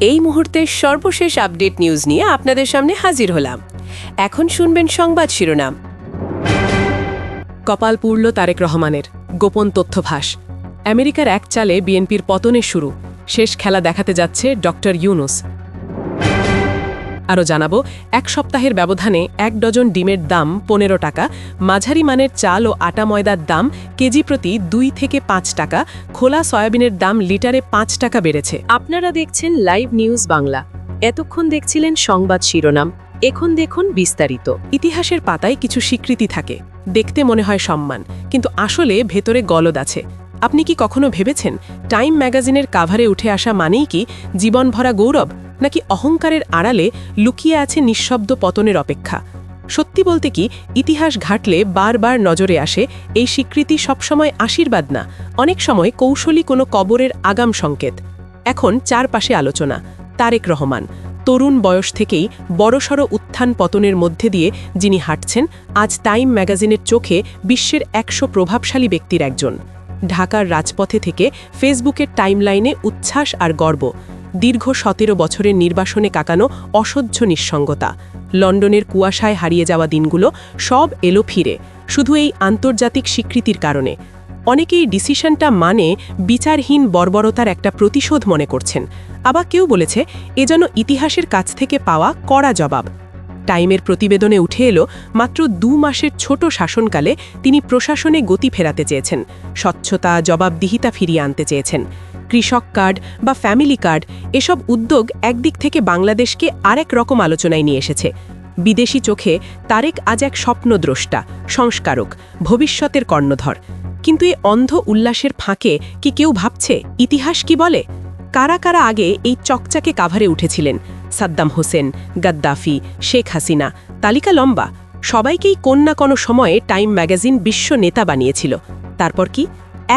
এই মুহূর্তের সর্বশেষ আপডেট নিউজ নিয়ে আপনাদের সামনে হাজির হলাম। এখন শুনবেন সংবাদ শিরোনাম। কপাল পুড়ল তারেক রহমানের, গোপন তথ্য ফাঁস। আমেরিকার এক চালে বিএনপির পতনের শুরু, শেষ খেলা দেখাতে যাচ্ছে ডক্টর ইউনুস। আরও জানাবো, এক সপ্তাহের ব্যবধানে 1 ডজন ডিমের দাম 15 টাকা, মাঝারি মানের চাল ও আটা ময়দার দাম কেজি প্রতি 2 থেকে 5 টাকা, খোলা সয়াবিনের দাম লিটারে 5 টাকা বেড়েছে। আপনারা দেখছেন লাইভ নিউজ বাংলা। এতক্ষণ দেখছিলেন সংবাদ শিরোনাম, এখন দেখুন বিস্তারিত। ইতিহাসের পাতায় কিছু স্বীকৃতি থাকে, দেখতে মনে হয় সম্মান, কিন্তু আসলে ভেতরে গলদ আছে। আপনি কি কখনো ভেবেছেন টাইম ম্যাগাজিনের কাভারে উঠে আসা মানেই কি জীবনভরা গৌরব, নাকি অহংকারের আড়ালে লুকিয়ে আছে নিঃশব্দ পতনের অপেক্ষা? সত্যি বলতে কি, ইতিহাস ঘাটলে বারবার নজরে আসে এই স্বীকৃতি সবসময় আশীর্বাদ না, অনেক সময় কৌশলী কোনো কবরের আগাম সংকেত। এখন চারপাশে আলোচনা। তারেক রহমান তরুণ বয়স থেকেই বড়সড় উত্থান পতনের মধ্যে দিয়ে যিনি হাঁটছেন, আজ টাইম ম্যাগাজিনের চোখে বিশ্বের 100 প্রভাবশালী ব্যক্তির একজন। ঢাকার রাজপথে থেকে ফেসবুকের টাইমলাইনে উচ্ছ্বাস আর গর্ব, দীর্ঘ 17 বছরের নির্বাসনে কাকানো অসহ্য নিঃসঙ্গতা, লন্ডনের কুয়াশায় হারিয়ে যাওয়া দিনগুলো সব এলো ফিরে, শুধু এই আন্তর্জাতিক স্বীকৃতির কারণে। অনেকেই ডিসিশনটা মানে বিচারহীন বর্বরতার একটা প্রতিশোধ মনে করছেন, আবার কেউ বলেছে এ যেন ইতিহাসের কাছ থেকে পাওয়া কড়া জবাব। টাইমের প্রতিবেদনে উঠে এলো, মাত্র 2 মাসের ছোট শাসনকালে তিনি প্রশাসনে গতি ফেরাতে চেয়েছেন, স্বচ্ছতা, জবাবদিহিতা ফিরিয়ে আনতে চেয়েছেন। কৃষক কার্ড বা ফ্যামিলি কার্ড, এসব উদ্যোগ একদিক থেকে বাংলাদেশকে আরেক রকম আলোচনায় নিয়ে এসেছে। বিদেশি চোখে তারেক আজ এক স্বপ্নদ্রষ্টা, সংস্কারক, ভবিষ্যতের কর্ণধর। কিন্তু এই অন্ধ উল্লাসের ফাঁকে কি কেউ ভাবছে ইতিহাস কি বলে? কারা কারা আগে এই চকচাকে কাভারে উঠেছিলেন? সাদ্দাম হোসেন, গাদ্দাফি, শেখ হাসিনা, তালিকা লম্বা। সবাইকেই কোন না কোনো সময়ে টাইম ম্যাগাজিন বিশ্ব নেতা বানিয়েছিল। তারপর কি?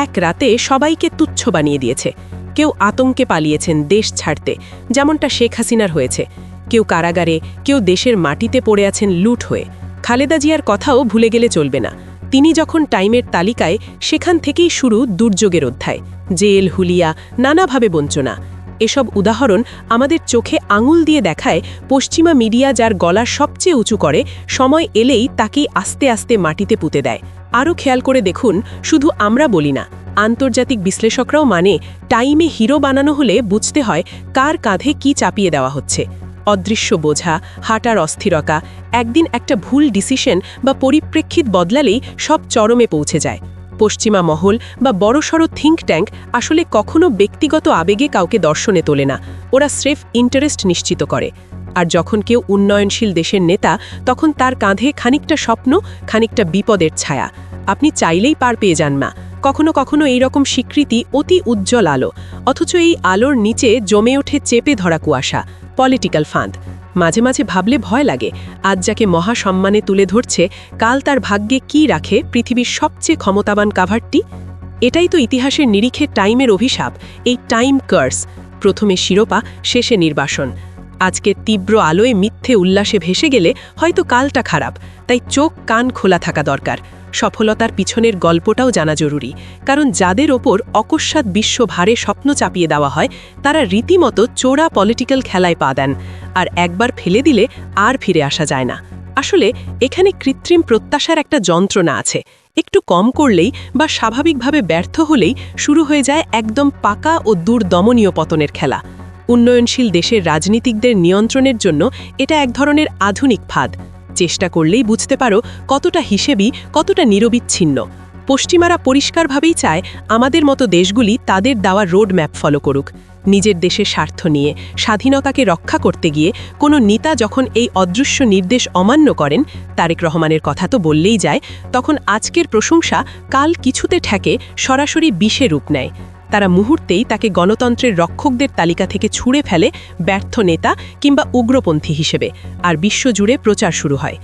এক রাতে সবাইকে তুচ্ছ বানিয়ে দিয়েছে। কেউ আতঙ্কে পালিয়েছেন দেশ ছাড়তে, যেমনটা শেখ হাসিনার হয়েছে। কেউ কারাগারে, কেউ দেশের মাটিতে পড়ে আছেন লুট হয়ে। খালেদা জিয়ার কথাও ভুলে গেলে চলবে না। তিনি যখন টাইমের তালিকায়, সেখান থেকেই শুরু দুর্যোগের অধ্যায়। জেল, হুলিয়া, নানাভাবে বঞ্চনা। এসব উদাহরণ আমাদের চোখে আঙুল দিয়ে দেখায়, পশ্চিমা মিডিয়া যার গলা সবচেয়ে উঁচু করে, সময় এলেই তাকেই আস্তে আস্তে মাটিতে পুঁতে দেয়। আরও খেয়াল করে দেখুন, শুধু আমরা বলি না, আন্তর্জাতিক বিশ্লেষকরাও মানে টাইমে হিরো বানানো হলে বুঝতে হয় কার কাঁধে কি চাপিয়ে দেওয়া হচ্ছে। অদৃশ্য বোঝা, হাঁটার অস্থিরতা, একদিন একটা ভুল ডিসিশন বা পরিপ্রেক্ষিত বদলালেই সব চরমে পৌঁছে যায়। পশ্চিমা মহল বা বড়সড় থিঙ্ক ট্যাঙ্ক আসলে কখনো ব্যক্তিগত আবেগে কাউকে দর্শনে তোলে না, ওরা স্রেফ ইন্টারেস্ট নিশ্চিত করে। আর যখন কেউ উন্নয়নশীল দেশের নেতা, তখন তার কাঁধে খানিকটা স্বপ্ন, খানিকটা বিপদের ছায়া। আপনি চাইলেই পার পেয়ে যান না। কখনো কখনো এই রকম স্বীকৃতি অতি উজ্জ্বল আলো, অথচ এই আলোর নিচে জমে ওঠে চেপে ধরা কুয়াশা, পলিটিক্যাল ফাঁদ। মাঝে মাঝে ভাবলে ভয় লাগে, আজ যাকে মহাসম্মানে তুলে ধরছে, কাল তার ভাগ্যে কি রাখে পৃথিবীর সবচেয়ে ক্ষমতাবান কাভারটি? এটাই তো ইতিহাসের নিরিখে টাইমের অভিশাপ, এই টাইম কার্স। প্রথমে শিরোপা, শেষে নির্বাসন। আজকে তীব্র আলোয় মিথ্যে উল্লাসে ভেসে গেলে হয়তো কালটা খারাপ, তাই চোখ কান খোলা থাকা দরকার। সফলতার পিছনের গল্পটাও জানা জরুরি, কারণ যাদের ওপর অকস্মাৎ বিশ্বভারে স্বপ্ন চাপিয়ে দেওয়া হয়, তারা রীতিমতো চোরা পলিটিক্যাল খেলায় পা দেন, আর একবার ফেলে দিলে আর ফিরে আসা যায় না। আসলে এখানে কৃত্রিম প্রত্যাশার একটা যন্ত্রণা আছে। একটু কম করলেই বা স্বাভাবিকভাবে ব্যর্থ হলেই শুরু হয়ে যায় একদম পাকা ও দুর্দমনীয় পতনের খেলা। উন্নয়নশীল দেশের রাজনীতিকদের নিয়ন্ত্রণের জন্য এটা এক ধরনের আধুনিক ফাঁদ। চেষ্টা করলেই বুঝতে পারো কতটা হিসেবি, কতটা নিরবিচ্ছিন্ন। পশ্চিমারা পরিষ্কারভাবেই চায় আমাদের মতো দেশগুলি তাদের দেওয়া রোড ম্যাপ ফলো করুক। নিজের দেশের স্বার্থ নিয়ে, স্বাধীনতাকে রক্ষা করতে গিয়ে কোনো নেতা যখন এই অদৃশ্য নির্দেশ অমান্য করেন, তারেক রহমানের কথা তো বললেই যায়, তখন আজকের প্রশংসা কাল কিছুতে ঠেকে সরাসরি বিষে রূপ নেয়। তারা মুহূর্তেই তাকে গণতন্ত্রের রক্ষকদের তালিকা থেকে ছুঁড়ে ফেলে ব্যর্থ নেতা কিংবা উগ্রপন্থী হিসেবে, আর বিশ্বজুড়ে প্রচার শুরু হয়।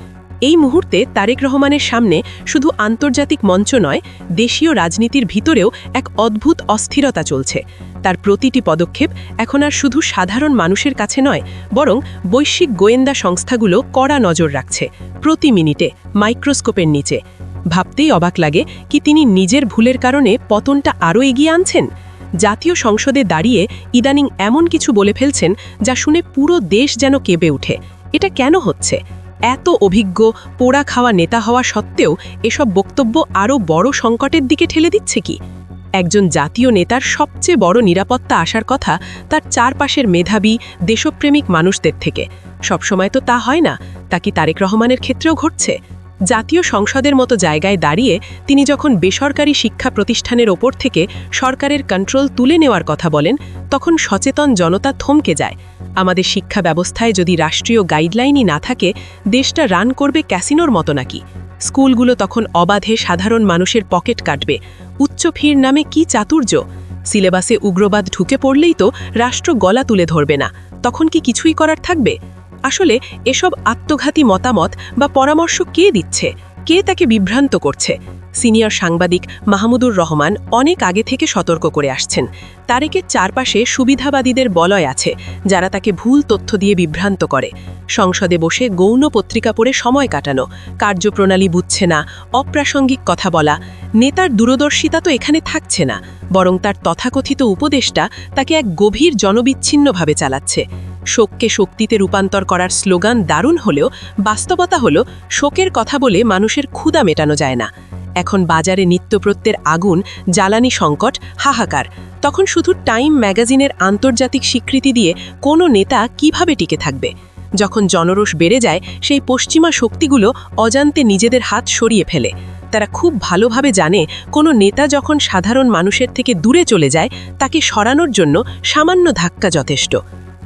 এই মুহূর্তে তারেক রহমানের সামনে শুধু আন্তর্জাতিক মঞ্চ নয়, দেশীয় রাজনীতির ভিতরেও এক অদ্ভুত অস্থিরতা চলছে। তার প্রতিটি পদক্ষেপ এখন আর শুধু সাধারণ মানুষের কাছে নয়, বরং বৈশ্বিক গোয়েন্দা সংস্থাগুলো কড়া নজর রাখছে, প্রতি মিনিটে, মাইক্রোস্কোপের নিচে। ভাবতেই অবাক লাগে কি তিনি নিজের ভুলের কারণে পতনটা আরও এগিয়ে আনছেন, জাতীয় সংসদে দাঁড়িয়ে ইদানিং এমন কিছু বলে ফেলছেন যা শুনে পুরো দেশ যেন কেঁপে ওঠে। এটা কেন হচ্ছে? এত অভিজ্ঞ, পোড়া খাওয়া নেতা হওয়া সত্ত্বেও এসব বক্তব্য আরও বড় সংকটের দিকে ঠেলে দিচ্ছে কি? একজন জাতীয় নেতার সবচেয়ে বড় নিরাপত্তা আসার কথা তার চারপাশের মেধাবী, দেশপ্রেমিক মানুষদের থেকে। সবসময় তো তা হয় না। তা কি তারেক রহমানের ক্ষেত্রেও ঘটছে? জাতীয় সংসদের মতো জায়গায় দাঁড়িয়ে তিনি যখন বেসরকারি শিক্ষা প্রতিষ্ঠানের ওপর থেকে সরকারের কন্ট্রোল তুলে নেওয়ার কথা বলেন, তখন সচেতন জনতা থমকে যায়। আমাদের শিক্ষা ব্যবস্থায় যদি রাষ্ট্রীয় গাইডলাইনই না থাকে, দেশটা রান করবে ক্যাসিনোর মতো নাকি? স্কুলগুলো তখন অবাধে সাধারণ মানুষের পকেট কাটবে। উচ্চ ফির নামে কি চাতুর্য! সিলেবাসে উগ্রবাদ ঢুকে পড়লেই তো রাষ্ট্র গলা তুলে ধরবে না। তখন কি কিছুই করার থাকবে? আসলে এসব আত্মঘাতী মতামত বা পরামর্শ কে দিচ্ছে? কে তাকে বিভ্রান্ত করছে? সিনিয়র সাংবাদিক মাহমুদুর রহমান অনেক আগে থেকে সতর্ক করে আসছেন। তারেকের চারপাশে সুবিধাবাদীদের বলয় আছে, যারা তাকে ভুল তথ্য দিয়ে বিভ্রান্ত করে। সংসদে বসে গৌণ পত্রিকা পড়ে সময় কাটানো, কার্যপ্রণালী বুঝছে না, অপ্রাসঙ্গিক কথা বলা। নেতার দূরদর্শিতা তো এখানে থাকছে না, বরং তার তথাকথিত উপদেষ্টা তাকে এক গভীর জনবিচ্ছিন্নভাবে চালাচ্ছে। শোককে শক্তিতে রূপান্তর করার স্লোগান দারুণ হলেও বাস্তবতা হলো, শোকের কথা বলে মানুষের ক্ষুধা মেটানো যায় না। এখন বাজারে নিত্যপ্রত্যের আগুন, জ্বালানি সংকট, হাহাকার। তখন শুধু টাইম ম্যাগাজিনের আন্তর্জাতিক স্বীকৃতি দিয়ে কোনো নেতা কিভাবে টিকে থাকবে? যখন জনরোষ বেড়ে যায়, সেই পশ্চিমা শক্তিগুলো অজান্তে নিজেদের হাত সরিয়ে ফেলে। তারা খুব ভালোভাবে জানে, কোনো নেতা যখন সাধারণ মানুষের থেকে দূরে চলে যায়, তাকে সরানোর জন্য সামান্য ধাক্কা যথেষ্ট।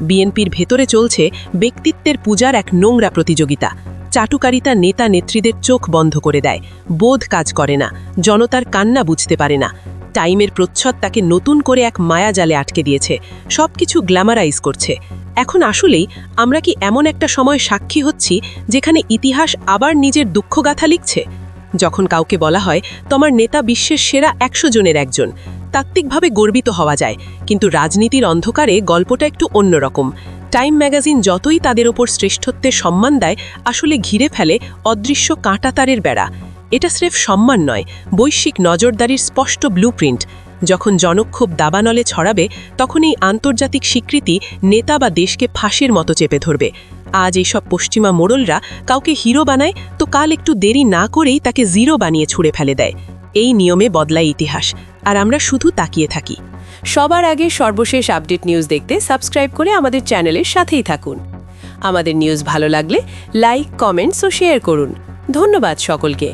বিএনপির ভেতরে চলছে ব্যক্তিত্বের পূজার এক নোংরা প্রতিযোগিতা। চাটুকারিতা নেতা নেত্রীদের চোখ বন্ধ করে দেয়, বোধ কাজ করে না, জনতার কান্না বুঝতে পারে না। টাইমের প্রচ্ছদ তাকে নতুন করে এক মায়াজালে আটকে দিয়েছে, সবকিছু গ্ল্যামারাইজ করছে। এখন আসলেই আমরা কি এমন একটা সময় সাক্ষী হচ্ছি যেখানে ইতিহাস আবার নিজের দুঃখগাথা লিখছে? যখন কাউকে বলা হয়, তোমার নেতা বিশ্বের সেরা 100 জনের একজন, তাত্ত্বিকভাবে গর্বিত হওয়া যায়, কিন্তু রাজনীতির অন্ধকারে গল্পটা একটু অন্যরকম। টাইম ম্যাগাজিন যতই তাদের ওপর শ্রেষ্ঠত্বের সম্মান দেয়, আসলে ঘিরে ফেলে অদৃশ্য কাঁটাতারের বেড়া। এটা স্রেফ সম্মান নয়, বৈশ্বিক নজরদারির স্পষ্ট ব্লুপ্রিন্ট। যখন জনক্ষোভ দাবানলে ছড়াবে, তখন এই আন্তর্জাতিক স্বীকৃতি নেতা বা দেশকে ফাঁসির মতো চেপে ধরবে। আজ এইসব পশ্চিমা মোড়লরা কাউকে হিরো বানায়, তো কাল একটু দেরি না করেই তাকে জিরো বানিয়ে ছুঁড়ে ফেলে দেয়। এই নিয়মে বদলায় ইতিহাস, আর আমরা শুধু তাকিয়ে থাকি। সবার আগে সর্বশেষ আপডেট নিউজ দেখতে সাবস্ক্রাইব করে আমাদের চ্যানেলের সাথেই থাকুন। আমাদের নিউজ ভালো লাগলে লাইক, কমেন্টস ও শেয়ার করুন। ধন্যবাদ সকলকে।